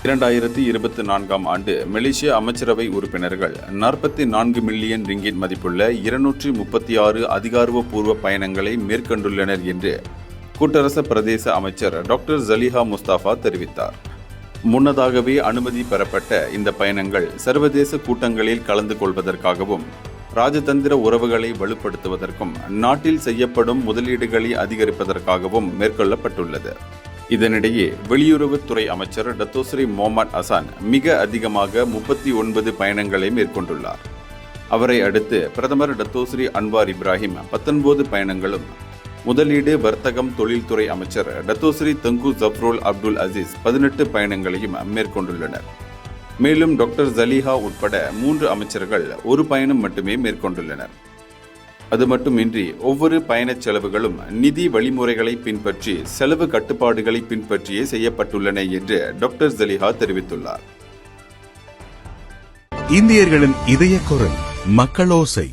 2024ஆம் ஆண்டு மலேசிய அமைச்சரவை உறுப்பினர்கள் 44 மில்லியன் ரிங்கிட் மதிப்புள்ள 236 அதிகாரப்பூர்வ பயணங்களை மேற்கொண்டுள்ளனர் என்று கூட்டரசு பிரதேச அமைச்சர் டாக்டர் ஜலிஹா முஸ்தபா தெரிவித்தார். முன்னதாகவே அனுமதி பெறப்பட்ட இந்த பயணங்கள் சர்வதேச கூட்டங்களில் கலந்து கொள்வதற்காகவும் ராஜதந்திர உறவுகளை வலுப்படுத்துவதற்கும் நாட்டில் செய்யப்படும் முதலீடுகளை அதிகரிப்பதற்காகவும் மேற்கொள்ளப்பட்டுள்ளது. இதனிடையே வெளியுறவுத்துறை அமைச்சர் டத்தோஸ்ரீ முகமது ஹசான் மிக அதிகமாக 39 பயணங்களை மேற்கொண்டுள்ளார். அவரை அடுத்து பிரதமர் டத்தோஸ்ரீ அன்வார் இப்ராஹிம் 19 பயணங்களும், முதலீடு வர்த்தகம் தொழில்துறை அமைச்சர் டத்தோஸ்ரீ தங்கு ஜஃப்ருல் அப்துல் அசீஸ் 18 பயணங்களையும் மேற்கொண்டுள்ளனர். மேலும் டாக்டர் ஜலிஹா உட்பட 3 அமைச்சர்கள் ஒரு பயணம் மட்டுமே மேற்கொண்டுள்ளனர். அது மட்டுமின்றி ஒவ்வொரு பயணச் செலவுகளும் நிதி வழிமுறைகளை பின்பற்றி செலவு கட்டுப்பாடுகளை பின்பற்றியே செய்யப்பட்டுள்ளன என்று டாக்டர் ஜலிஹா தெரிவித்துள்ளார். இந்தியர்களின் இதய குரல் மக்களோசை.